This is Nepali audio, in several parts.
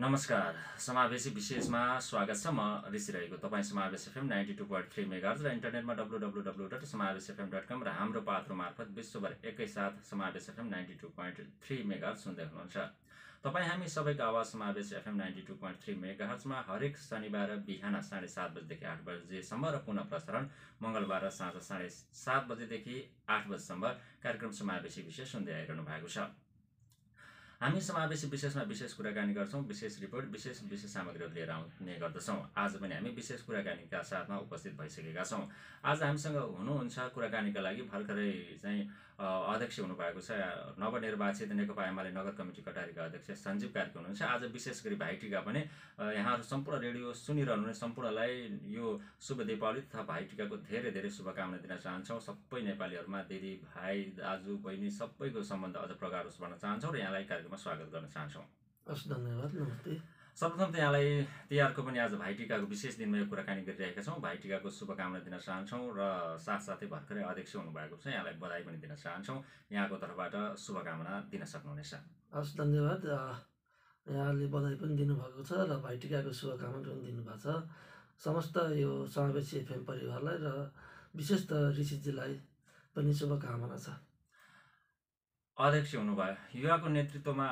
नमस्कार। समावेशी विशेषमा स्वागत छ। म ऋषिरहेको तपाईँ समावेश एफएम 92.3 मेगाहर्ज र इन्टरनेटमा www.samaveshfm.com र हाम्रो पात्रो मार्फत विश्वभर एकैसाथ समावेश एफएम 92.3 मेगाहर्ज सुन्दै हुनुहुन्छ। तपाईँ हामी सबैको आवाज समावेश एफएम 92.3 मेगाहर्जमा हरेक शनिबार बिहान 7:30 बजेदेखि 8 बजेसम्म र पुनः प्रसारण मङ्गलबार साँझ 7:30 बजेदेखि 8 बजेसम्म कार्यक्रम समावेशी विशेष सुन्दै आइरहनु भएको छ। हामी समावेशी विशेषमा विशेष कुराकानी गर्छौँ, विशेष रिपोर्ट, विशेष सामग्रीहरू लिएर आउने गर्दछौँ। आज पनि हामी विशेष कुराकानीका साथमा उपस्थित भइसकेका छौँ। आज हामीसँग हुनुहुन्छ कुराकानीका लागि भर्खरै चाहिँ अध्यक्ष हुनुभएको छ नवनिर्वाचित नेकपा एमाले नगर कमिटी कटारीका अध्यक्ष सञ्जीव कार्की हुनुहुन्छ। आज विशेष गरी भाइटिका पनि यहाँहरू सम्पूर्ण रेडियो सुनिरहनुहुने सम्पूर्णलाई यो शुभ दीपावली तथा भाइटिकाको धेरै धेरै शुभकामना दिन चाहन्छौँ। सबै नेपालीहरूमा दिदी भाइ दाजु बहिनी सबैको सम्बन्ध अझ प्रगाढ होस् भन्न चाहन्छौँ र यहाँलाई कार्यक्रममा स्वागत गर्न चाहन्छौँ। हस्, धन्यवाद। नमस्ते। सर्वप्रथम त यहाँलाई तिहारको पनि आज भाइटिकाको विशेष दिनमा यो कुराकानी गरिरहेका छौँ। भाइटिकाको शुभकामना दिन चाहन्छौँ र साथसाथै भर्खरै अध्यक्ष हुनुभएको छ, यहाँलाई बधाई पनि दिन चाहन्छौँ। यहाँको तर्फबाट शुभकामना दिन सक्नुहुनेछ। हस्, धन्यवाद। यहाँले बधाई पनि दिनुभएको छ र भाइटिकाको शुभकामना पनि दिनुभएको छ। समस्त यो समावेशी एफएम परिवारलाई र विशेष त ऋषिजीलाई पनि शुभकामना छ। अध्यक्ष हुनुभयो, युवाको नेतृत्वमा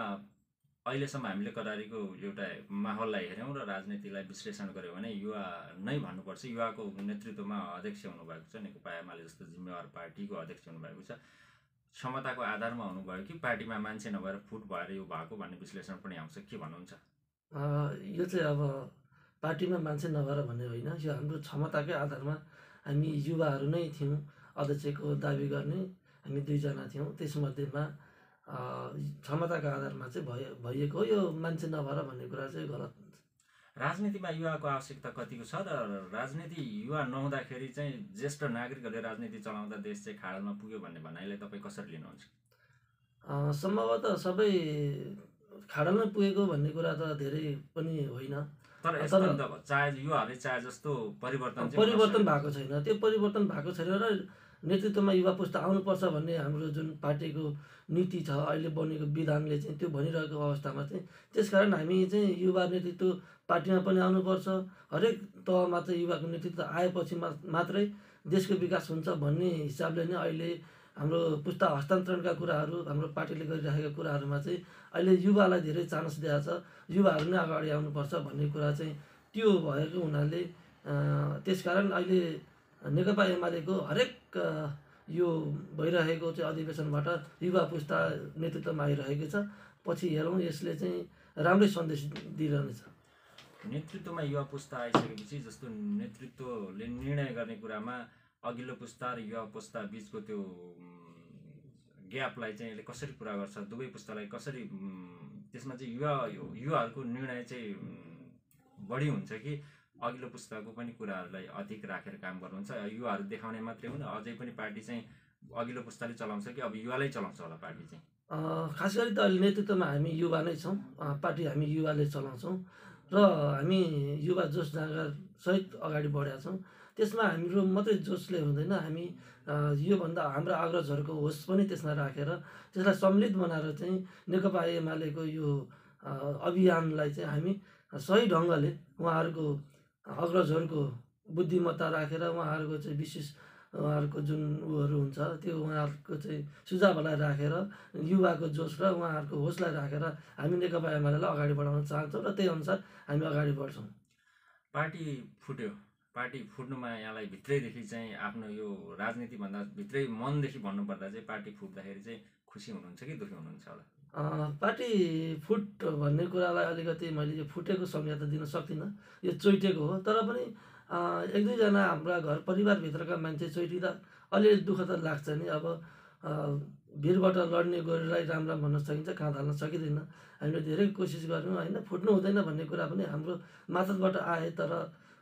अहिलेसम्म हामीले कटारीको एउटा माहौललाई हेऱ्यौँ र राजनीतिलाई विश्लेषण गऱ्यौँ भने युवा नै भन्नुपर्छ। युवाको नेतृत्वमा अध्यक्ष हुनुभएको छ, नेकपा एमाले जस्तो जिम्मेवार पार्टीको अध्यक्ष हुनुभएको छ। क्षमताको आधारमा हुनुभयो कि पार्टीमा मान्छे नभएर फुट भएर यो भएको भन्ने विश्लेषण पनि आउँछ, के भन्नुहुन्छ? यो चाहिँ अब पार्टीमा मान्छे नभएर भन्ने होइन, यो हाम्रो क्षमताकै आधारमा हामी युवाहरू नै थियौँ अध्यक्षको दाबी गर्ने। हामी 2जना थियौँ, त्यसमध्येमा क्षमताको आधारमा चाहिँ भइएको हो। यो मान्छे नभएर भन्ने कुरा चाहिँ गलत हुन्छ। राजनीतिमा युवाको आवश्यकता कतिको छ र राजनीति युवा नहुँदाखेरि चाहिँ ज्येष्ठ नागरिकहरूले राजनीति चलाउँदा देश चाहिँ खाडलमा पुग्यो भन्ने भनाइलाई तपाईँ कसरी लिनुहुन्छ? सम्भवतः सबै खाडलमै पुगेको भन्ने कुरा त धेरै पनि होइन, तर चाहे युवाहरूले चाहे जस्तो परिवर्तन भएको छैन। त्यो परिवर्तन भएको छैन र नेतृत्वमा युवा पुस्ता आउनुपर्छ भन्ने हाम्रो जुन पार्टीको नीति छ, अहिले बनेको विधानले चाहिँ त्यो भनिरहेको अवस्थामा चाहिँ त्यसकारण हामी चाहिँ युवा नेतृत्व पार्टीमा पनि आउनुपर्छ। हरेक तहमा चाहिँ युवाको नेतृत्व आएपछि मात्रै देशको विकास हुन्छ भन्ने हिसाबले नै अहिले हाम्रो पुस्ता हस्तान्तरणका कुराहरू, हाम्रो पार्टीले गरिरहेका कुराहरूमा चाहिँ अहिले युवालाई धेरै चान्स दिएको छ। युवाहरू नै अगाडि आउनुपर्छ भन्ने कुरा चाहिँ त्यो भएको हुनाले त्यसकारण अहिले नेकपा एमालेको हरेक यो भइरहेको चाहिँ अधिवेशनबाट युवा पुस्ता नेतृत्वमा आइरहेको छ। पछि हेरौँ, यसले चाहिँ राम्रै सन्देश दिइरहनेछ। नेतृत्वमा युवा पुस्ता आइसकेपछि जस्तो नेतृत्वले निर्णय गर्ने कुरामा अघिल्लो पुस्ता र युवा पुस्ता बिचको त्यो ग्यापलाई चाहिँ यसले कसरी पुरा गर्छ, दुवै पुस्तालाई कसरी त्यसमा चाहिँ युवाहरूको निर्णय चाहिँ बढी हुन्छ कि अघिल्लो पुस्ताको पनि कुराहरूलाई अधिक राखेर काम गर्नुहुन्छ? युवाहरू देखाउने मात्रै हुन्, अझै पनि पार्टी चाहिँ अघिल्लो पुस्ताले चलाउँछ कि अब युवालाई चलाउँछ होला पार्टी चाहिँ? खास गरी त अहिले नेतृत्वमा हामी युवा नै छौँ। पार्टी हामी युवाले चलाउँछौँ र हामी युवा जोस जाँगर सहित अगाडि बढेका छौँ। त्यसमा हाम्रो मात्रै जोसले हुँदैन, हामी योभन्दा हाम्रा अग्रजहरूको होस पनि त्यसमा राखेर त्यसलाई सम्मिलित बनाएर चाहिँ नेकपा एमालेको यो अभियानलाई चाहिँ हामी सही ढङ्गले उहाँहरूको अग्रजहरूको बुद्धिमत्ता राखेर उहाँहरूको चाहिँ विशेष उहाँहरूको जुन उहरू हुन्छ त्यो उहाँहरूको चाहिँ सुझावहरूलाई राखेर युवाको जोस र उहाँहरूको होसलाई राखेर हामी नेकपा एमालेलाई अगाडि बढाउन चाहन्छौँ र त्यही अनुसार हामी अगाडि बढ्छौँ। पार्टी फुट्यो, पार्टी फुट्नुमा यहाँलाई भित्रैदेखि चाहिँ आफ्नो यो राजनीतिभन्दा भित्रै मनदेखि भन्नुपर्दा चाहिँ पार्टी फुट्दाखेरि चाहिँ खुसी हुनुहुन्छ कि दुःखी हुनुहुन्छ होला? पार्टी फुट भन्ने कुरालाई अलिकति मैले यो फुटेको संज्ञा त दिन सक्दिनँ, यो चोइटेको हो। तर पनि 1-2जना हाम्रा घर परिवारभित्रका मान्छे चोइटिँदा अलिअलि दुःख त लाग्छ नि। अब भिरबाट लड्ने गोरुलाई राम राम भन्न सकिन्छ, काँध हाल्न सकिँदैन। हामीले धेरै कोसिस गर्यौँ होइन, फुट्नु हुँदैन भन्ने कुरा पनि हाम्रो मातहतबाट आए, तर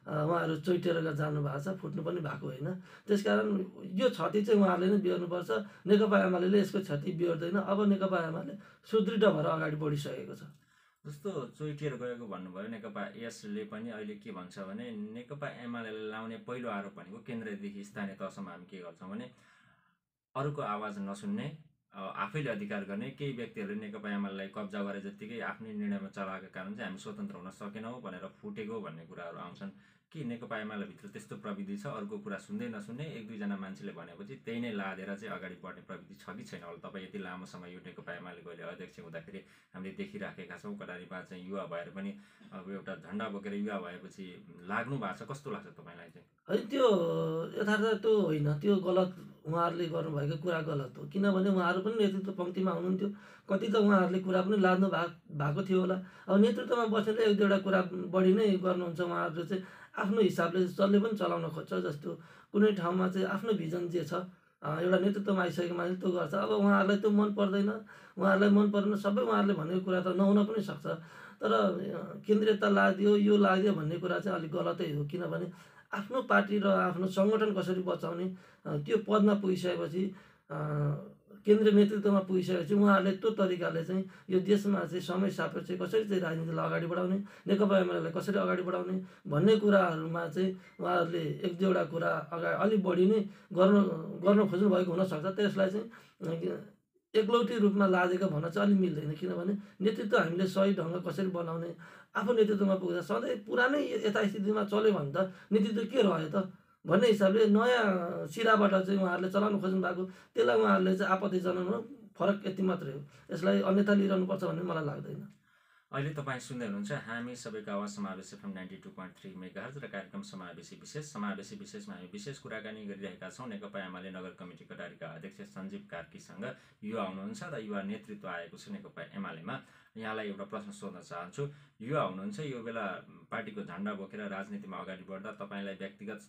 उहाँहरू चोइटेर जानुभएको छ, फुट्नु पनि भएको होइन। त्यसकारण यो क्षति चाहिँ उहाँहरूले नै बिहोर्नुपर्छ। नेकपा एमाले यसको क्षति बिहोर्दैन। अब नेकपा एमाले सुदृढ भएर अगाडि बढिसकेको छ। जस्तो चोइटिएर गएको भन्नुभयो, नेकपा यसले पनि अहिले के भन्छ भने नेकपा एमालेले लाउने पहिलो आरोप भनेको केन्द्रदेखि स्थानीय तहसम्म हामी के गर्छौँ भने अरूको आवाज नसुन्ने, आफैले अधिकार गर्ने केही व्यक्तिहरूले नेकपा एमालेलाई कब्जा गरे जत्तिकै आफ्नै निर्णयमा चलाएको कारण चाहिँ हामी स्वतन्त्र हुन सकेनौँ भनेर फुटेको भन्ने कुराहरू आउँछन्। के नेकपा एमालेभित्र त्यस्तो प्रविधि छ? अर्को कुरा सुन्दै नसुन्ने एक दुईजना मान्छेले भनेपछि त्यही नै लादेर चाहिँ अगाडि बढ्ने प्रविधि छ कि छैन होला? तपाईँ यति लामो समय यो नेकपा एमालेको अहिले अध्यक्ष हुँदाखेरि हामीले देखिराखेका छौँ। कटारीमा चाहिँ युवा भएर पनि अब एउटा झन्डा बोकेर युवा भएपछि लाग्नु भएको छ। कस्तो लाग्छ तपाईँलाई चाहिँ? है त्यो यथार्थ त्यो होइन, त्यो गलत, उहाँहरूले गर्नुभएको कुरा गलत हो। किनभने उहाँहरू पनि नेतृत्व पङ्क्तिमा हुनुहुन्थ्यो, कति त उहाँहरूले कुरा पनि लाद्नु भएको थियो होला। अब नेतृत्वमा बसेर एक दुईवटा कुरा बढी नै गर्नुहुन्छ। उहाँहरूले चाहिँ आफ्नो हिसाबले जसले पनि चलाउन खोज्छ, जस्तो कुनै ठाउँमा चाहिँ आफ्नो भिजन जे छ एउटा नेतृत्वमा आइसकेको मान्छेले त्यो गर्छ। अब उहाँहरूलाई त्यो मन पर्दैन, उहाँहरूलाई मन परेन, सबै उहाँहरूले भनेको कुरा त नहुन पनि सक्छ। तर केन्द्रीयता लादियो, यो लादियो भन्ने कुरा चाहिँ अलिक गलतै हो। किनभने आफ्नो पार्टी र आफ्नो सङ्गठन कसरी बचाउने, त्यो पदमा पुगिसकेपछि, केन्द्रीय नेतृत्वमा पुगिसकेपछि उहाँहरूले त्यो तरिकाले चाहिँ यो देशमा चाहिँ समय सापेक्ष कसरी चाहिँ राजनीतिलाई अगाडि बढाउने, नेकपा एमालेलाई कसरी अगाडि बढाउने भन्ने कुराहरूमा चाहिँ उहाँहरूले एक दुईवटा कुरा अलिक बढी नै गर्न खोज्नु भएको हुनसक्छ। त्यसलाई चाहिँ एकलौटी रूपमा लादेको भन्न चाहिँ अलिक मिल्दैन। किनभने नेतृत्व हामीले सही ढङ्ग कसरी बनाउने, आफू नेतृत्वमा पुग्दा सधैँ पुरानै यथास्थितिमा चल्यो भने त नेतृत्व के रह्यो त भन्ने हिसाबले नयाँ सिराबाट चाहिँ उहाँहरूले चलाउन खोज्नु भएको, त्यसलाई उहाँहरूले चाहिँ आपत्ति जनाउनु फरक यति मात्रै हो। यसलाई अन्यथा लिइरहनुपर्छ भन्ने मलाई लाग्दैन। अहिले तपाईँ सुन्दै हुनुहुन्छ हामी सबैको आवाज समावेश एफएम 92.3 मेगाहर्ज र कार्यक्रम समावेशी विशेषमा हामी विशेष कुराकानी गरिरहेका छौँ नेकपा एमाले नगर कमिटी कटारीका अध्यक्ष सञ्जीव कार्कीसँग। युवा हुनुहुन्छ र युवा नेतृत्व आएको छ नेकपा एमालेमा। यहाँलाई एउटा प्रश्न सोध्न चाहन्छु। युवा हुनुहुन्छ, यो बेला पार्टीको झन्डा बोकेर राजनीतिमा अगाडि बढ्दा तपाईँलाई व्यक्तिगत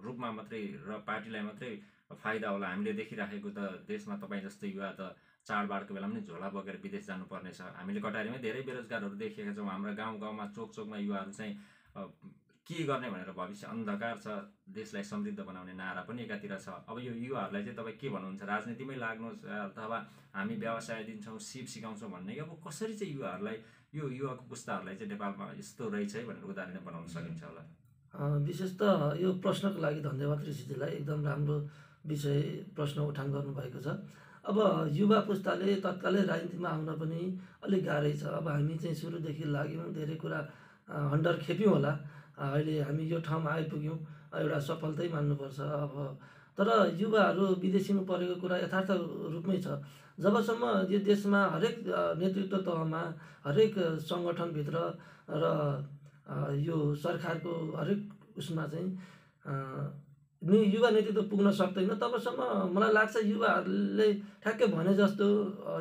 रूपमा मात्रै र पार्टीलाई मात्रै फाइदा होला? हामीले देखिराखेको त देशमा तपाईँ जस्तै युवा त चाडबाडको बेलामा पनि झोला बोकेर विदेश जानुपर्ने छ। हामीले कटारीमै धेरै बेरोजगारहरू देखेका छौँ। हाम्रा गाउँमा चोकमा युवाहरू चाहिँ के गर्ने भनेर भविष्य अन्धकार छ, देशलाई समृद्ध बनाउने नारा पनि एकातिर छ। अब यो युवाहरूलाई चाहिँ तपाईँ के भन्नुहुन्छ? राजनीतिमै लाग्नुहोस् अथवा हामी व्यवसाय दिन्छौँ, सिप सिकाउँछौँ भन्ने, अब कसरी चाहिँ युवाहरूलाई, यो युवाको पुस्ताहरूलाई चाहिँ नेपालमा यस्तो रहेछ है भनेर उदाहरण बनाउन सकिन्छ होला? विशेष त यो प्रश्नको लागि धन्यवाद ऋषिजीलाई। एकदम राम्रो विषय प्रश्न उठान गर्नुभएको छ। अब युवा पुस्ताले तत्कालै राजनीतिमा आउन पनि अलिक गाह्रै छ। अब हामी चाहिँ सुरुदेखि लाग्यौँ, धेरै कुरा हन्डर खेप्यौँ होला, अहिले हामी यो ठाउँमा आइपुग्यौँ, एउटा सफलतै मान्नुपर्छ। अब तर युवाहरू विदेशिनु परेको कुरा यथार्थ रूपमै छ। जबसम्म यो देशमा हरेक नेतृत्व तहमा, हरेक सङ्गठनभित्र र यो सरकारको हरेक उसमा चाहिँ युवा नेतृत्व पुग्न सक्दैन, तबसम्म मलाई लाग्छ युवाहरूले ठ्याक्कै भने जस्तो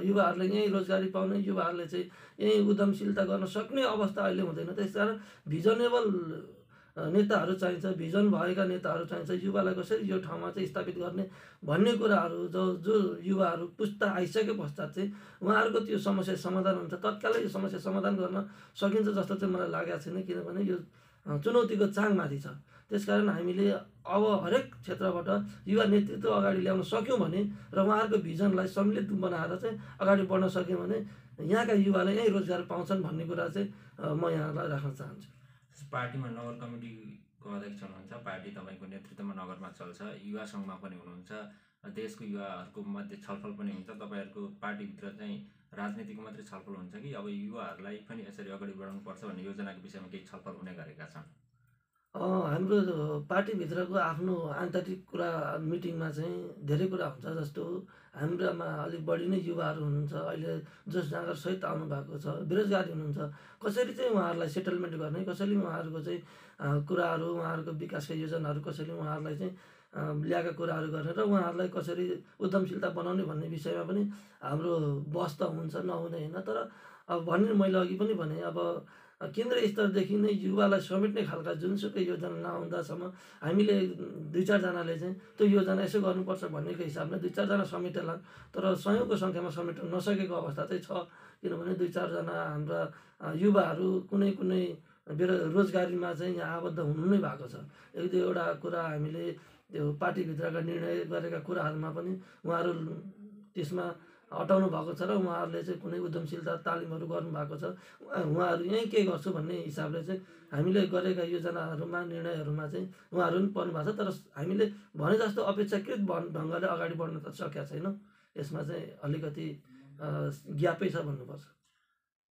युवाहरूले यहीँ रोजगारी पाउने, युवाहरूले चाहिँ यहीँ उद्यमशीलता गर्न सक्ने अवस्था अहिले हुँदैन। त्यसकारण भिजनेबल नेताहरू चाहिन्छ, भिजन भएका नेताहरू चाहिन्छ। युवालाई कसरी यो ठाउँमा चाहिँ स्थापित गर्ने भन्ने कुराहरू जो युवाहरू पुस्ता आइसके पश्चात चाहिँ उहाँहरूको त्यो समस्या समाधान हुन्छ। तत्कालै यो समस्या समाधान गर्न सकिन्छ जस्तो चाहिँ मलाई लागेको छैन। किनभने यो चुनौतीको चाङमाथि छ। त्यसकारण हामीले अब हरेक क्षेत्रबाट युवा नेतृत्व अगाडि ल्याउन सक्यौँ भने र उहाँहरूको भिजनलाई सम्मिलित बनाएर चाहिँ अगाडि बढ्न सक्यौँ भने यहाँका युवाले यहीँ रोजगार पाउँछन् भन्ने कुरा चाहिँ म यहाँलाई राख्न चाहन्छु। पार्टीमा नगर कमिटीको अध्यक्ष हुनुहुन्छ, पार्टी तपाईँको नेतृत्वमा नगरमा चल्छ, युवा सङ्घमा पनि हुनुहुन्छ, देशको युवाहरूको मध्ये छलफल पनि हुन्छ। तपाईँहरूको पार्टीभित्र चाहिँ राजनीतिको मात्रै छलफल हुन्छ कि अब युवाहरूलाई पनि यसरी अगाडि बढाउनुपर्छ भन्ने योजनाको विषयमा केही छलफल हुने गरेका छन्? हाम्रो पार्टीभित्रको आफ्नो आन्तरिक कुरा मिटिङमा चाहिँ धेरै कुरा हुन्छ। जस्तो हाम्रामा अलिक बढी नै युवाहरू हुनुहुन्छ, अहिले जस जाँगर सहित आउनु भएको छ, बेरोजगारी हुनुहुन्छ। कसरी चाहिँ उहाँहरूलाई सेटलमेन्ट गर्ने, कसरी उहाँहरूको चाहिँ कुराहरू, उहाँहरूको विकासका योजनाहरू कसरी उहाँहरूलाई चाहिँ ल्याएका कुराहरू गर्ने र उहाँहरूलाई कसरी उद्यमशीलता बनाउने भन्ने विषयमा पनि हाम्रो बहस त हुन्छ, नहुने होइन। तर अब भन्ने मैले अघि पनि भने, अब केन्द्रीय स्तरदेखि नै युवालाई समेट्ने खालका जुनसुकै योजना नआउँदासम्म हामीले दुई चारजनाले चाहिँ त्यो योजना यसो गर्नुपर्छ भन्नेको हिसाबले दुई चारजना समेटेला, तर सयौँको सङ्ख्यामा समेट्न नसकेको अवस्था चाहिँ छ। किनभने दुई चारजना हाम्रा युवाहरू कुनै रोजगारीमा चाहिँ यहाँ आबद्ध हुनु नै भएको छ। एक दुईवटा कुरा हामीले त्यो पार्टीभित्रका निर्णय गरेका कुराहरूमा पनि उहाँहरू त्यसमा हटाउनु भएको छ र उहाँहरूले चाहिँ कुनै उद्यमशीलता तालिमहरू गर्नुभएको छ। उहाँहरू यहीँ के गर्छु भन्ने हिसाबले चाहिँ हामीले गरेका योजनाहरूमा, निर्णयहरूमा चाहिँ उहाँहरू पनि पर्नु भएको छ। तर हामीले भने जस्तो अपेक्षाकृत ढङ्गले अगाडि बढ्न त सकेका छैनौँ। यसमा चाहिँ अलिकति ग्यापै छ भन्नुपर्छ।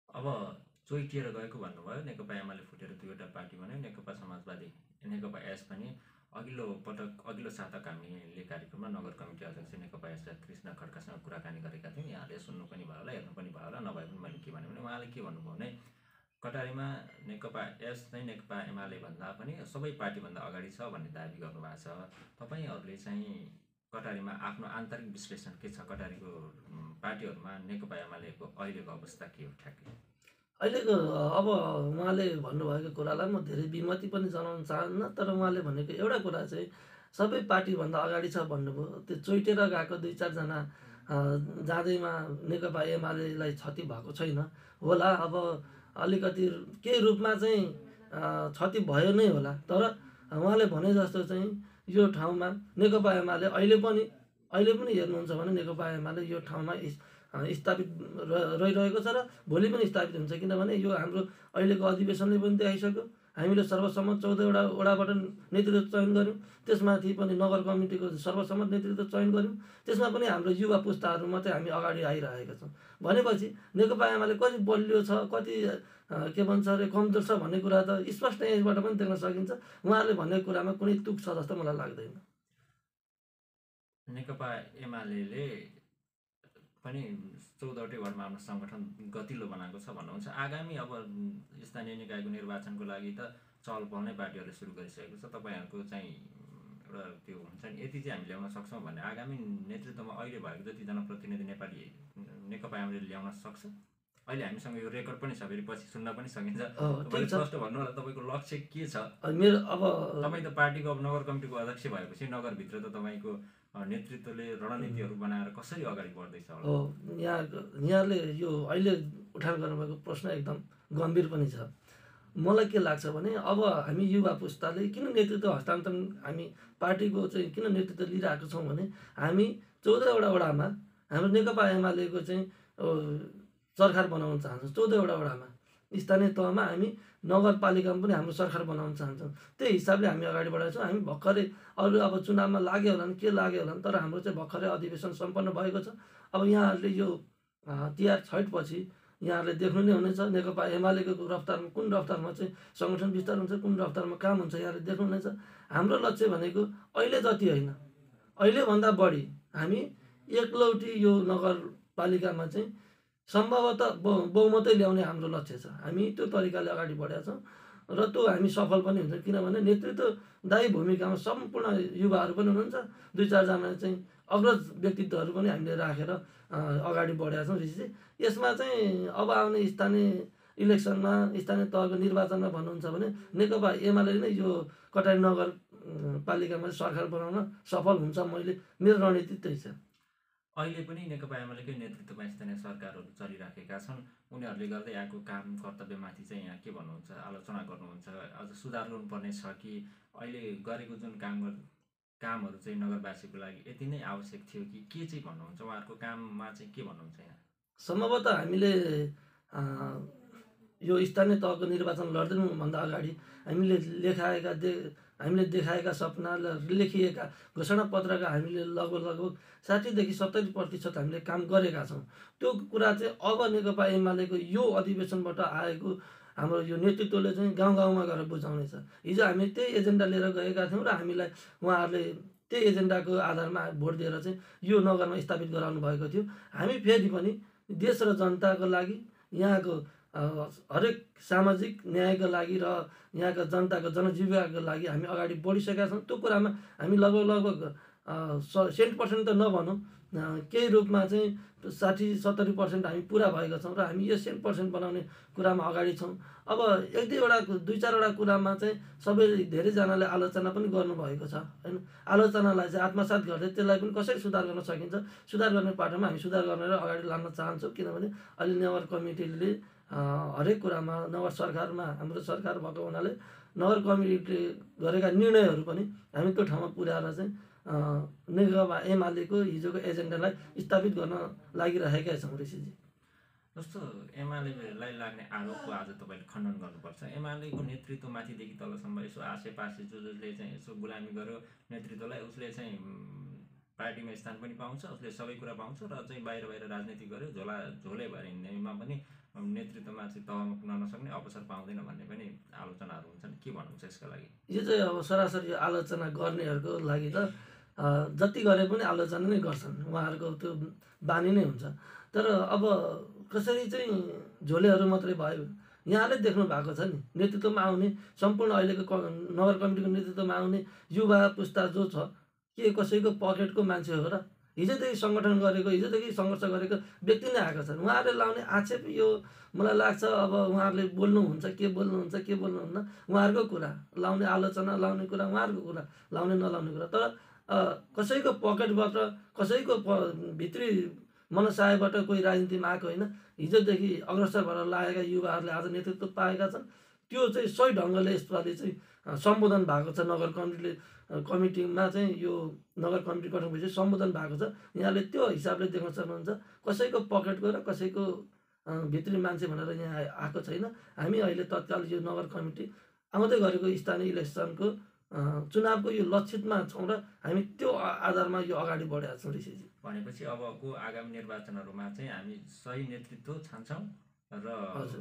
अब चोइटिएर गएको भन्नुभयो, नेकपा एमाले फुटेर दुईवटा पार्टी भन्यो, नेकपा समाजवादी नेकपा एस पनि अघिल्लो साता हामीले कार्यक्रममा नगर कमिटी अध्यक्ष नेकपा एस कृष्ण खड्कासँग कुराकानी गरेका थियौँ। यहाँले सुन्नु पनि भयो होला, हेर्नु पनि भयो होला, नभए पनि मैले के भने उहाँले के भन्नुभयो भने कटारीमा नेकपा एस चाहिँ नेकपा एमाले भन्दा पनि सबै पार्टीभन्दा अगाडि छ भन्ने दाबी गर्नुभएको छ। तपाईँहरूले चाहिँ कटारीमा आफ्नो आन्तरिक विश्लेषण के छ? कटारीको पार्टीहरूमा नेकपा एमालेको अहिलेको अवस्था के हो ठ्याक्कै? अहिलेको अब उहाँले भन्नुभएको कुरालाई म धेरै विमति पनि जनाउन चाहन्न, तर उहाँले भनेको एउटा कुरा चाहिँ सबै पार्टीभन्दा अगाडि छ भन्नुभयो। त्यो चोइटेर गएको 2-4 जना जाँदैमा नेकपा एमालेलाई क्षति भएको छैन होला। अब अलिकति केही रूपमा चाहिँ क्षति भयो नै होला, तर उहाँले भने जस्तो चाहिँ यो ठाउँमा नेकपा एमाले अहिले पनि हेर्नुहुन्छ भने नेकपा एमाले यो ठाउँमा स्थापित रहिरहेको छ र भोलि पनि स्थापित हुन्छ। किनभने यो हाम्रो अहिलेको अधिवेशनले पनि देखाइसक्यो, हामीले सर्वसम्मत 14वटा वडाबाट नेतृत्व चयन गऱ्यौँ, त्यसमाथि पनि नगर कमिटीको सर्वसम्मत नेतृत्व चयन गऱ्यौँ, त्यसमा पनि हाम्रो युवा पुस्ताहरू मात्रै हामी अगाडि आइरहेका छौँ। भनेपछि नेकपा एमाले कति बलियो छ, कति के भन्छ अरे कमजोर छ भन्ने कुरा त स्पष्ट यसबाट पनि देख्न सकिन्छ। उहाँहरूले भनेको कुरामा कुनै तुक छ जस्तो मलाई लाग्दैन। नेकपा एमाले पनि 14वटै वार्डमा आफ्नो सङ्गठन गतिलो बनाएको छ भन्नुहुन्छ। आगामी अब स्थानीय निकायको निर्वाचनको लागि त चहल पहल नै पार्टीहरूले सुरु गरिसकेको छ। तपाईँहरूको चाहिँ एउटा त्यो हुन्छ नि, यति चाहिँ हामी ल्याउन सक्छौँ भन्ने आगामी नेतृत्वमा अहिले भएको जतिजना प्रतिनिधि नेपाली नेकपा एमाले ल्याउन सक्छ? अहिले हामीसँग यो रेकर्ड पनि छ, फेरि पछि सुन्न पनि सकिन्छ। तपाईँले स्पष्ट भन्नु होला तपाईँको लक्ष्य के छ? मेरो अब तपाईँ त पार्टीको अब नगर कमिटीको अध्यक्ष भएपछि नगरभित्र त तपाईँको नेतृत्वले रणनीतिहरू बनाएर कसरी अगाडि बढ्दैछ होला? हो, यहाँले यो अहिले उठान गर्नुभएको प्रश्न एकदम गम्भीर पनि छ। मलाई के लाग्छ भने अब हामी युवा पुस्ताले किन नेतृत्व हस्तान्तरण हामी पार्टीको चाहिँ किन नेतृत्व लिइरहेको छौँ भने हामी 14वटा वडामा हाम्रो नेकपा एमालेको चाहिँ सरकार बनाउन चाहन्छौँ। 14वटा वडामा स्थानीय तहमा हामी नगरपालिकामा पनि हाम्रो सरकार बनाउन चाहन्छौँ। त्यही हिसाबले हामी अगाडि बढाएको छौँ। हामी भर्खरै अरू अब चुनावमा लाग्यो होला के लाग्यो होला, तर हाम्रो चाहिँ भर्खरै अधिवेशन सम्पन्न भएको छ। अब यहाँहरूले यो तिहार छैटपछि यहाँहरूले देख्नु नै हुनेछ नेकपा एमालेको रफ्तारमा कुन रफ्तारमा चाहिँ सङ्गठन विस्तार हुन्छ, कुन रफ्तारमा काम हुन्छ, यहाँले देख्नु हुनेछ। हाम्रो लक्ष्य भनेको अहिले जति होइन, अहिलेभन्दा बढी हामी एकलौटी यो नगरपालिकामा चाहिँ सम्भवतः बहुमतै ल्याउने हाम्रो लक्ष्य छ। हामी त्यो तरिकाले अगाडि बढेका छौँ र त्यो हामी सफल पनि हुन्छ। किनभने नेतृत्वदायी भूमिकामा सम्पूर्ण युवाहरू पनि हुनुहुन्छ, 2-4 जना चाहिँ अग्रज व्यक्तित्वहरू पनि हामीले राखेर अगाडि बढेका छौँ। ऋषि यसमा चाहिँ अब आउने स्थानीय इलेक्सनमा स्थानीय तहको निर्वाचनमा भन्नुहुन्छ भने नेकपा एमाले नै यो कटारी नगरपालिकामा सरकार बनाउन सफल हुन्छ। मेरो रणनीति त्यही छ। अहिले पनि नेकपा एमालेकै नेतृत्वमा स्थानीय सरकारहरू चलिराखेका छन्। उनीहरूले गर्दै आएको काम कर्तव्यमाथि चाहिँ यहाँ के भन्नुहुन्छ, आलोचना गर्नुहुन्छ, अझ सुधार गर्नुपर्ने छ कि अहिले गरेको जुन कामहरू चाहिँ नगरवासीको लागि यति नै आवश्यक थियो कि के चाहिँ भन्नुहुन्छ? उहाँहरूको काममा चाहिँ के भन्नुहुन्छ यहाँ? सम्भवतः हामीले यो स्थानीय तहको निर्वाचन लड्दैनभन्दा अगाडि हामीले देखाएका सपना लेखिएका घोषणापत्रका हामीले लगभग 60देखि 70% हामीले काम गरेका छौँ। त्यो कुरा चाहिँ अब नेकपा एमालेको यो अधिवेशनबाट आएको हाम्रो यो नेतृत्वले चाहिँ गाउँ गाउँमा गएर बुझाउनेछ। हिजो हामी त्यही एजेन्डा लिएर गएका थियौँ र हामीलाई उहाँहरूले त्यही एजेन्डाको आधारमा भोट दिएर चाहिँ यो नगरमा स्थापित गराउनु भएको थियो। हामी फेरि पनि देश र जनताको लागि, यहाँको हरेक सामाजिक न्यायको लागि र यहाँका जनताको जनजीविकाको लागि हामी अगाडि बढिसकेका छौँ। त्यो कुरामा हामी लगभग 100% त नभनौँ, केही रूपमा चाहिँ 60-70% हामी पुरा भएका छौँ र हामी यो 100% बनाउने कुरामा अगाडि छौँ। अब 2-4वटा कुरामा चाहिँ धेरैजनाले आलोचना पनि गर्नुभएको छ होइन। आलोचनालाई चाहिँ आत्मसात गर्दै त्यसलाई पनि कसरी सुधार गर्न सकिन्छ, सुधार गर्ने पाटोमा हामी सुधार गरेर अगाडि लान चाहन्छौँ। किनभने अहिले नगर कमिटीले हरेक कुरामा नगर सरकारमा हाम्रो सरकार भएको हुनाले नगर कमिटीले गरेका निर्णयहरू पनि हामी त्यो ठाउँमा पुर्याएर चाहिँ नेकपा एमालेको हिजोको एजेन्डालाई स्थापित गर्न लागिरहेका छौँ। ऋषिजी, जस्तो एमालेलाई लाग्ने आरोपको आज तपाईँले खण्डन गर्नुपर्छ। एमालेको नेतृत्वमाथिदेखि तलसम्म यसो आसेपासे जसले चाहिँ यसो गुलामी गर्यो नेतृत्वलाई, उसले चाहिँ पार्टीमा स्थान पनि पाउँछ, उसले सबै कुरा पाउँछ र चाहिँ बाहिर राजनीति गर्यो झोले भएर हिँड्नेमा पनि नेतृत्वमा चाहिँ तहमा पुग्न नसक्ने अवसर पाउँदैन भन्ने पनि आलोचनाहरू हुन्छन्। के भन्नुहुन्छ यसका लागि? यो चाहिँ अब सरासरी आलोचना गर्नेहरूको लागि त जति गरे पनि आलोचना नै गर्छन्, उहाँहरूको त्यो बानी नै हुन्छ। तर अब कसरी चाहिँ झोलेहरू मात्रै भयो, यहाँले देख्नु भएको छ नि, नेतृत्वमा आउने सम्पूर्ण अहिलेको नगर कमिटीको नेतृत्वमा आउने युवा पुस्ता जो छ के कसैको पकेटको मान्छे हो र? हिजोदेखि सङ्गठन गरेको, हिजोदेखि सङ्घर्ष गरेको व्यक्ति नै आएका छन्। उहाँहरूले लाउने आक्षेप यो मलाई लाग्छ अब उहाँहरूले बोल्नुहुन्छ के बोल्नुहुन्न उहाँहरूको कुरा, लाउने आलोचना लाउने कुरा उहाँहरूको कुरा, लाउने नलाउने कुरा। तर कसैको पकेटबाट कसैको भित्री मनसायबाट कोही राजनीतिमा आएको होइन। हिजोदेखि अग्रसर भएर लागेका युवाहरूले आज नेतृत्व पाएका छन्। त्यो चाहिँ सही ढङ्गले यसपालि चाहिँ सम्बोधन भएको छ। नगर कमिटीमा चाहिँ यो नगर कमिटी गठन भएपछि सम्बोधन भएको छ। यहाँले त्यो हिसाबले देख्न सक्नुहुन्छ। कसैको पकेटको र कसैको भित्री मान्छे भनेर यहाँ आएको छैन। हामी अहिले तत्काल यो नगर कमिटी आउँदै गरेको स्थानीय इलेक्सनको चुनावको यो लक्षितमा छौँ र हामी त्यो आधारमा यो अगाडि बढेका छौँ। ऋषिजी भनेपछि अबको आगामी निर्वाचनहरूमा चाहिँ हामी सही नेतृत्व छान्छौँ र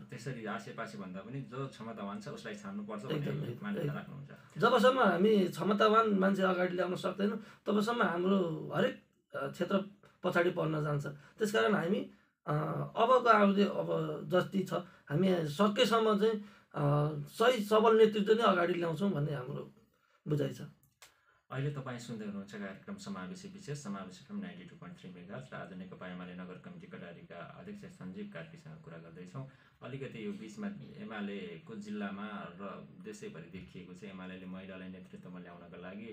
त्यसरी आसेपासे भन्दा पनि जो क्षमतावान छ उसलाई छान्नुपर्छ भन्ने मान्यता राख्नुहुन्छ। जबसम्म हामी क्षमतावान मान्छे अगाडि ल्याउन सक्दैनौँ तबसम्म हाम्रो हरेक क्षेत्र पछाडि पर्न जान्छ। त्यसकारण हामी अबको आउँदै अब जति छ हामी सकेसम्म चाहिँ सही सबल नेतृत्व नै अगाडि ल्याउँछौँ भन्ने हाम्रो बुझाइ छ। अहिले तपाईँ सुन्दै हुनुहुन्छ कार्यक्रम समावेशी विशेष समावेश FM 92.3 मेगाहर्ज र आज नेकपा एमाले नगर कमिटी कटारीका अध्यक्ष सञ्जीव कार्कीसँग कुरा गर्दैछौँ। अलिकति यो बिचमा एमालेको जिल्लामा र देशैभरि देखिएको चाहिँ एमाले महिलालाई नेतृत्वमा ल्याउनका लागि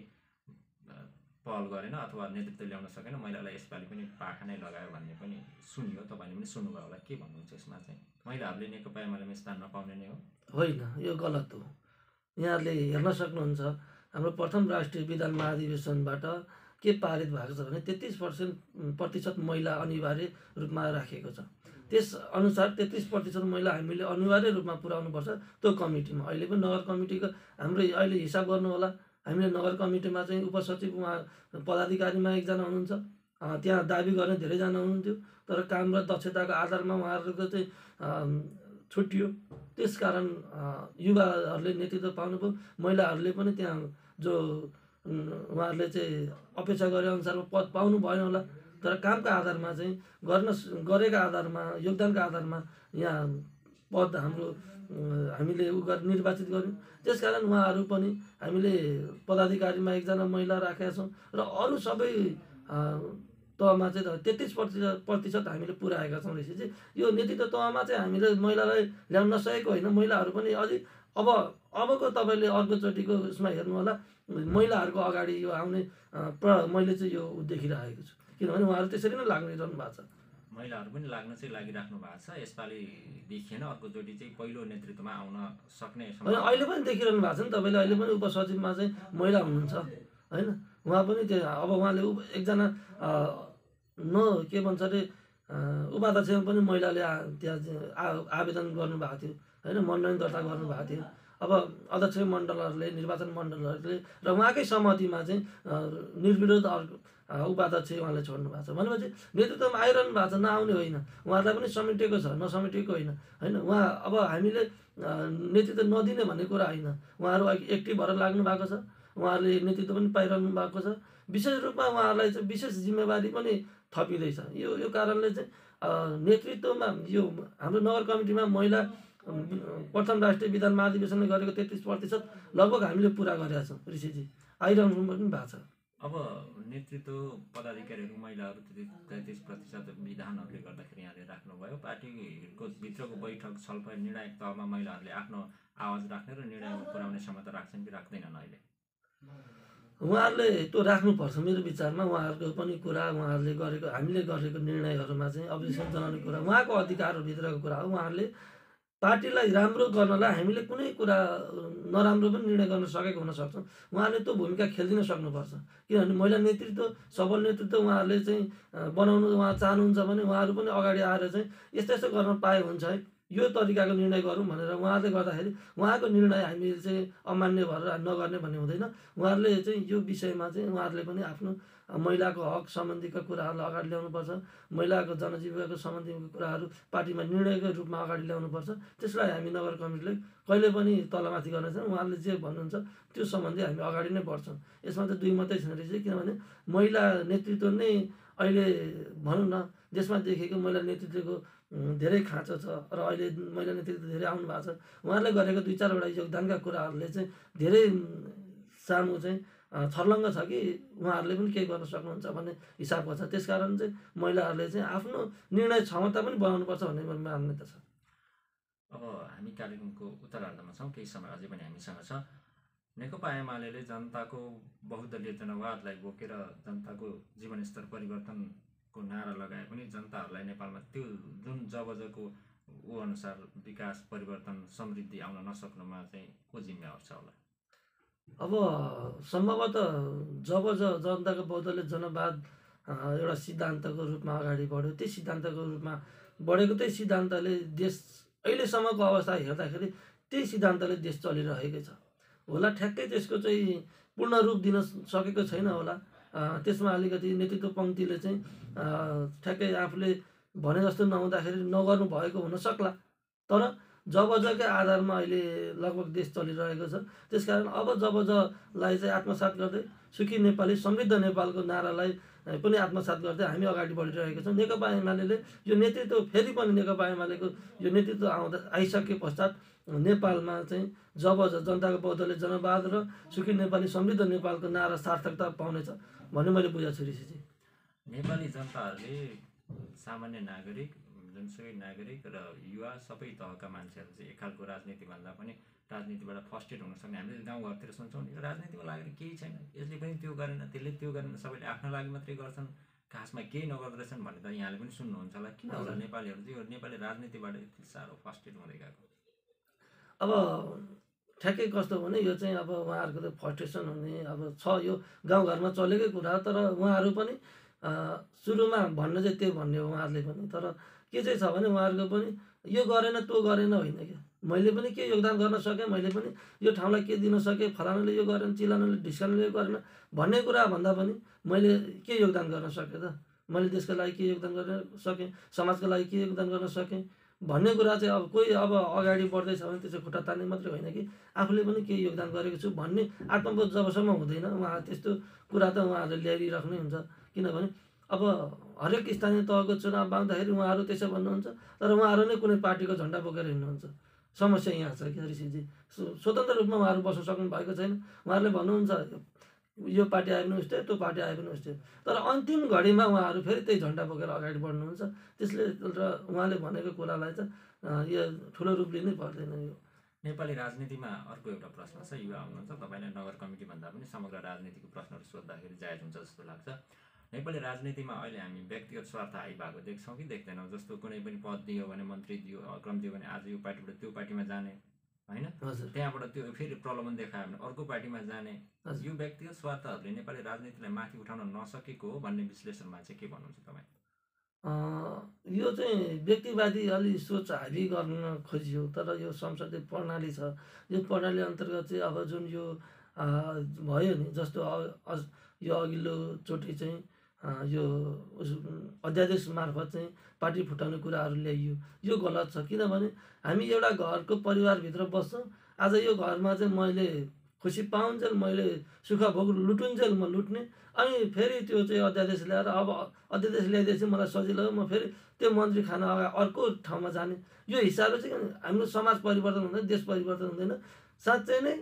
पहल गरेन अथवा नेतृत्व ल्याउन सकेन, महिलालाई यसपालि पनि पाखा नै लगायो भन्ने पनि सुनियो। तपाईँले पनि सुन्नुभयो होला। के भन्नुहुन्छ यसमा चाहिँ? महिलाहरूले नेकपा एमालेमा स्थान नपाउने नै हो? होइन, यो गलत हो। यहाँहरूले हेर्न सक्नुहुन्छ हाम्रो प्रथम राष्ट्रिय विधान महाधिवेशनबाट के पारित भएको छ भने 33% महिला अनिवार्य रूपमा राखिएको छ। त्यसअनुसार 33% महिला हामीले अनिवार्य रूपमा पुर्याउनुपर्छ त्यो कमिटीमा। अहिले पनि नगर कमिटीको हाम्रो अहिले हिसाब गर्नु होला। हामीले नगर कमिटीमा चाहिँ उपसचिव उहाँ पदाधिकारीमा एकजना हुनुहुन्छ, त्यहाँ दाबी गर्ने धेरैजना हुनुहुन्थ्यो, तर काम र दक्षताको आधारमा उहाँहरूको चाहिँ छुट्टियो। त्यसकारण युवाहरूले नेतृत्व पाउनुभयो। महिलाहरूले पनि त्यहाँ जो उहाँहरूले चाहिँ अपेक्षा गरे अनुसारमा पद पाउनु भएन होला, तर कामका आधारमा चाहिँ गरेका आधारमा योगदानका आधारमा यहाँ पद हाम्रो हामीले निर्वाचित गर्यौँ। त्यसकारण उहाँहरू पनि हामीले पदाधिकारीमा एकजना महिला राखेका छौँ र अरू सबै तहमा चाहिँ 33% हामीले पुर्याएका छौँ। ऋषिजी यो नेतृत्व तहमा चाहिँ हामीले महिलालाई ल्याउन नसकेको होइन। महिलाहरू पनि अझै अबको तपाईँले अर्कोचोटिको उसमा हेर्नु होला, महिलाहरूको अगाडि यो आउने मैले चाहिँ यो देखिरहेको छु। किनभने उहाँहरू त्यसरी नै लागिरहनु भएको छ। महिलाहरू पनि लाग्न चाहिँ लागिराख्नु भएको छ। यसपालि देखिएन, अर्कोचोटि चाहिँ पहिलो नेतृत्वमा आउन सक्ने अहिले पनि देखिरहनु भएको छ नि। तपाईँले अहिले पनि उपसचिवमा चाहिँ महिला हुनुहुन्छ होइन। उहाँ पनि त्यो अब उहाँले एकजना के भन्छ अरे उपाध्यक्षमा पनि महिलाले त्यहाँ आवेदन गर्नुभएको थियो होइन, मनोनयन दर्ता गर्नुभएको थियो। अब अध्यक्ष मण्डलहरूले निर्वाचन मण्डलहरूले र उहाँकै सहमतिमा चाहिँ निर्विरोध उपाध्यक्ष उहाँले छोड्नु भएको छ। भनेपछि नेतृत्वमा आइरहनु भएको छ, नआउने होइन। उहाँहरूलाई पनि समेटिएको छ, नसमेटिएको होइन होइन। उहाँ अब हामीले नेतृत्व नदिने भन्ने कुरा होइन। उहाँहरू एक्टिभ भएर लाग्नु भएको छ, उहाँहरूले नेतृत्व पनि पाइरहनु भएको छ। विशेष रूपमा उहाँहरूलाई चाहिँ विशेष जिम्मेवारी पनि थपिँदैछ। यो कारणले चाहिँ नेतृत्वमा यो हाम्रो नगर कमिटीमा महिला प्रथम राष्ट्रिय विधान महाधिवेशनले गरेको 33% लगभग हामीले पुरा गरेका छौँ। ऋषिजी आइरहनु पनि भएको छ। अब नेतृत्व पदाधिकारीहरू महिलाहरू 33% विधानहरूले गर्दाखेरि यहाँले राख्नुभयो। पार्टीको भित्रको बैठक छलफल निर्णायक तहमा महिलाहरूले आफ्नो आवाज राख्ने र निर्णयमा पुर्याउने क्षमता राख्छन् कि राख्दैनन्? अहिले उहाँहरूले त्यो राख्नुपर्छ। मेरो विचारमा उहाँहरूको पनि कुरा, उहाँहरूले गरेको हामीले गरेको निर्णयहरूमा चाहिँ अब्जेक्सन जनाउने कुरा उहाँको अधिकारभित्रको कुरा हो। उहाँहरूले पार्टीलाई राम्रो गर्नलाई हामीले कुनै कुरा नराम्रो पनि निर्णय गर्न सकेको हुन सक्छौँ। उहाँले त्यो भूमिका खेलिदिन सक्नुपर्छ। किनभने महिला नेतृत्व सबल नेतृत्व उहाँहरूले चाहिँ बनाउनु उहाँ चाहनुहुन्छ भने उहाँहरू पनि अगाडि आएर चाहिँ यस्तो गर्न पाए हुन्छ है यो तरिकाको निर्णय गरौँ भनेर उहाँहरूले गर्दाखेरि उहाँको निर्णय हामीले चाहिँ अमान्य भएर नगर्ने भन्ने हुँदैन। उहाँहरूले चाहिँ यो विषयमा चाहिँ उहाँहरूले पनि आफ्नो महिलाको हक सम्बन्धीका कुराहरूलाई अगाडि ल्याउनुपर्छ। महिलाको जनजीविकाको सम्बन्धीको कुराहरू पार्टीमा निर्णयको रूपमा अगाडि ल्याउनुपर्छ। त्यसलाई हामी नगर कमिटीले कहिले पनि तलमाथि गर्ने छैन। उहाँहरूले जे भन्नुहुन्छ त्यो सम्बन्धी हामी अगाडि नै बढ्छौँ। यसमा चाहिँ दुई मात्रै छैन रहेछ, किनभने महिला नेतृत्व नै अहिले भनौँ न देशमा देखेको महिला नेतृत्वको धेरै खाँचो छ र अहिले महिला नेतृत्व धेरै आउनु भएको छ। उहाँहरूले गरेको 2-4वटा योगदानका कुराहरूले चाहिँ धेरै सामु चाहिँ छर्लङ्ग छ कि उहाँहरूले पनि केही गर्न सक्नुहुन्छ भन्ने हिसाबको छ। त्यसकारण चाहिँ महिलाहरूले चाहिँ आफ्नो निर्णय क्षमता पनि बनाउनुपर्छ भन्ने मेरो मान्यता छ। अब हामी कालेबुङको उत्तरार्धमा छौँ, केही समय अझै पनि हामीसँग छ। नेकपा एमाले जनताको बहुदलीय जनवादलाई बोकेर जनताको जीवनस्तर परिवर्तनको नारा लगाए पनि जनताहरूलाई नेपालमा त्यो जुन जबजको ऊ अनुसार विकास परिवर्तन समृद्धि आउन नसक्नुमा चाहिँ को जिम्मेवार छ होला? अब सम्भवतः जब जनताको बहुदलीय जनवाद एउटा सिद्धान्तको रूपमा अगाडि बढ्यो, त्यही सिद्धान्तको रूपमा बढेको त्यही सिद्धान्तले देश अहिलेसम्मको अवस्था हेर्दाखेरि त्यही सिद्धान्तले देश चलिरहेकै छ होला। ठ्याक्कै त्यसको चाहिँ पूर्ण रूप दिन सकेको छैन होला। त्यसमा अलिकति नेतृत्व पङ्क्तिले चाहिँ ठ्याक्कै आफूले भने जस्तो नहुँदाखेरि नगर्नु भएको हुनसक्ला। तर जबजकै आधारमा अहिले लगभग देश चलिरहेको छ। त्यसकारण अब जबजलाई चाहिँ आत्मसात गर्दै सुखी नेपाली समृद्ध नेपालको नारालाई पनि आत्मसात गर्दै हामी अगाडि बढिरहेका छौँ। नेकपा एमाले यो नेतृत्व फेरि पनि नेकपा एमालेको यो नेतृत्व आइसके पश्चात नेपालमा चाहिँ जब जनताको बहुदलीय जनवाद र सुखी नेपाली समृद्ध नेपालको नारा सार्थकता पाउनेछ भन्ने मैले बुझेको छु ऋषिजी। नेपाली जनताहरूले सामान्य नागरिक, जुनसुकै नागरिक र युवा सबै तहका मान्छेहरू चाहिँ एक खालको राजनीतिभन्दा पनि राजनीतिबाट फर्स्टेड हुन सक्ने हामीले गाउँघरतिर सुन्छौँ नि, राजनीतिमा लागेर केही छैन, यसले पनि त्यो गरेन, त्यसले त्यो गरेन, सबैले आफ्नो लागि मात्रै गर्छन्, खासमा केही नगर्दैछन् भन्ने त यहाँले पनि सुन्नुहुन्छ होला। किन होला नेपालीहरू चाहिँ यो नेपाली राजनीतिबाट यति साह्रो फर्स्टेड हुँदै गएको? अब ठ्याक्कै कस्तो भने यो चाहिँ अब उहाँहरूको त फ्रस्ट्रेसन हुने अब छ, यो गाउँघरमा चलेकै कुरा। तर उहाँहरू पनि सुरुमा भन्न चाहिँ त्यो भन्ने हो उहाँहरूले पनि। तर के चाहिँ छ भने उहाँहरूको पनि यो गरेन त्यो गरेन होइन क्या, मैले पनि के योगदान गर्न सकेँ, मैले पनि यो ठाउँलाई के दिन सकेँ, फलानाले यो गरेन, चिलानाले ढिस्कानाले यो गरेन भन्ने कुरा भन्दा पनि मैले के योगदान गर्न सकेँ त, मैले देशको लागि के योगदान गर्न सकेँ, समाजको लागि के योगदान गर्न सकेँ भन्ने कुरा चाहिँ अब कोही अब अगाडि बढ्दैछ भने त्यसो खुट्टा तान्ने मात्रै होइन कि आफूले पनि केही योगदान गरेको छु भन्ने आत्मबोध जबसम्म हुँदैन उहाँ त्यस्तो कुरा त उहाँहरूले ल्याइराख्नै हुन्छ। किनभने अब हरेक स्थानीय तहको चुनाव बाँड्दाखेरि उहाँहरू त्यसो भन्नुहुन्छ, तर उहाँहरू नै कुनै पार्टीको झन्डा बोकेर हिँड्नुहुन्छ। समस्या यहाँ छ क्या ऋषिजी, स्वतन्त्र रूपमा उहाँहरू बस्न सक्नु भएको छैन। उहाँहरूले भन्नुहुन्छ यो पार्टी आयो पनि उस्तै, त्यो पार्टी आयो पनि उस्तै, तर अन्तिम घडीमा उहाँहरू फेरि त्यही झन्डा बोकेर अगाडि बढ्नुहुन्छ। त्यसले र उहाँले भनेको कुरालाई चाहिँ यो ठुलो रूप लिनै पर्दैन। यो नेपाली राजनीतिमा अर्को एउटा प्रश्न छ, युवा हुनुहुन्छ, तपाईँले नगर कमिटी भन्दा पनि समग्र राजनीतिको प्रश्नहरू सोद्धाखेरि जायज हुन्छ जस्तो लाग्छ। नेपाली राजनीतिमा अहिले हामी व्यक्तिगत स्वार्थ आइभएको देख्छौँ कि देख्दैनौँ? जस्तो कुनै पनि पद दियो भने, मन्त्री दियो, क्रम दियो भने आज यो पार्टीबाट त्यो पार्टीमा जाने होइन, त्यहाँबाट त्यो फेरि प्रलोभन देखायो भने अर्को पार्टीमा जाने, यो व्यक्तिगत स्वार्थहरूले नेपाली राजनीतिलाई माथि उठाउन नसकेको हो भन्ने विश्लेषणमा चाहिँ के भन्नुहुन्छ तपाईँ? यो चाहिँ व्यक्तिवादी अलि सोच हाबी गर्न खोजियो। तर यो संसदीय प्रणाली छ, यो प्रणाली अन्तर्गत चाहिँ अब जुन यो भयो नि, जस्तो यो अघिल्लोचोटि चाहिँ यो अध्यादेश मार्फत चाहिँ पार्टी फुटाउने कुराहरू ल्याइयो, यो गलत छ। किनभने हामी एउटा घरको परिवारभित्र बस्छौँ। आज यो घरमा चाहिँ मैले खुसी पाउन्जेल, मैले सुख भोग लुटुन्जेल म लुट्ने, अनि फेरि त्यो चाहिँ अध्यादेश ल्याएर अब अध्यादेश ल्याइदिएपछि मलाई सजिलो हो, म फेरि त्यो मन्त्री खान अर्को ठाउँमा जाने, यो हिसाबले चाहिँ हाम्रो समाज परिवर्तन हुँदैन, देश परिवर्तन हुँदैन। साँच्चै नै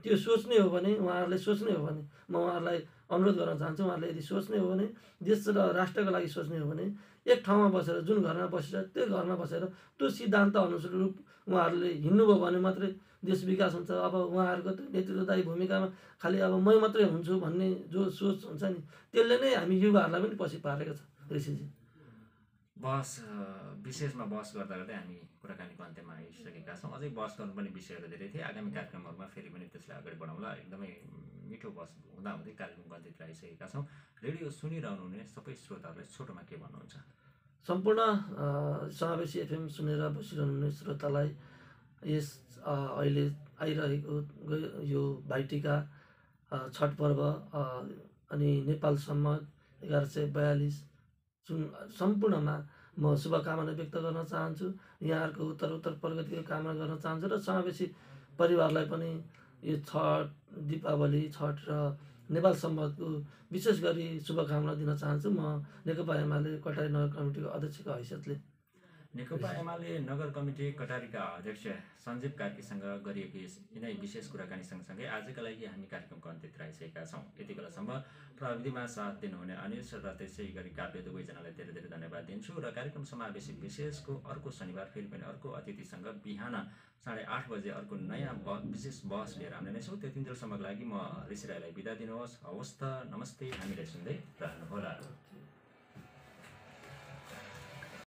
त्यो सोच्ने हो भने, उहाँहरूले सोच्ने हो भने, म उहाँहरूलाई अनुरोध गर्न चाहन्छु, उहाँहरूले यदि सोच्ने हो भने, देश र राष्ट्रको लागि सोच्ने हो भने एक ठाउँमा बसेर, जुन घरमा बसेर त्यो घरमा बसेर त्यो सिद्धान्त अनुरूप उहाँहरूले हिँड्नुभयो भने मात्रै देश विकास हुन्छ। अब उहाँहरूको नेतृत्वदायी भूमिकामा खालि अब मै मात्रै हुन्छु भन्ने जो सोच हुन्छ नि, त्यसले नै हामी युवाहरूलाई पनि पछि पारेको छ ऋषिजी। विशेषमा बहस गर्दा गर्दै हामी कुराकानीको अन्त्यमा आइसकेका छौँ। अझै बहस गर्नुपर्ने विषयहरू धेरै थिए, आगामी कार्यक्रमहरूमा फेरि पनि त्यसलाई अगाडि बढाउँला। एकदमै मिठो बहस हुँदाहुँदै कालेबुङको अन्त्यतिर आइसकेका छौँ। रेडियो सुनिरहनु हुने सबै श्रोताहरूलाई छोटोमा के भन्नुहुन्छ? सम्पूर्ण समावेशी एफएम सुनेर बसिरहनुहुने श्रोतालाई यस अहिले आइरहेको यो भाइटिका छठ पर्व अनि नेपाल सम्मत 1142 सम्पूर्णमा म शुभकामना व्यक्त गर्न चाहन्छु। यहाँहरूको उत्तरोत्तर प्रगतिको कामना गर्न चाहन्छु र समावेशी परिवारलाई पनि यो छठ, दीपावली, छठ र नेपाल सम्मतको विशेष गरी शुभकामना दिन चाहन्छु। म नेकपा एमाले कटारी नगर कमिटीको अध्यक्षको हैसियतले। नेकपा एमाले नगर कमिटी कटारीका अध्यक्ष सञ्जीव कार्कीसँग गरिएको यिनै विशेष कुराकानी सँगसँगै आजका लागि हामी कार्यक्रमको अन्त्यतिर आइसकेका छौँ। यति बेलासम्म प्रविधिमा साथ दिनुहुने अनिल सर र त्यसै गरी काव्य दुवैजनालाई धेरै धेरै धन्यवाद दिन्छु र कार्यक्रम समावेशी विशेषको अर्को शनिबार फेरि पनि अर्को अतिथिसँग बिहान 8:30 बजे अर्को नयाँ विशेष बहस लिएर आउने नै छौँ। त्यतिन्जेलसम्मको लागि म ऋषि राईलाई बिदा दिनुहोस्। हवस् त, नमस्ते। हामीलाई सुन्दै रहनुहोला।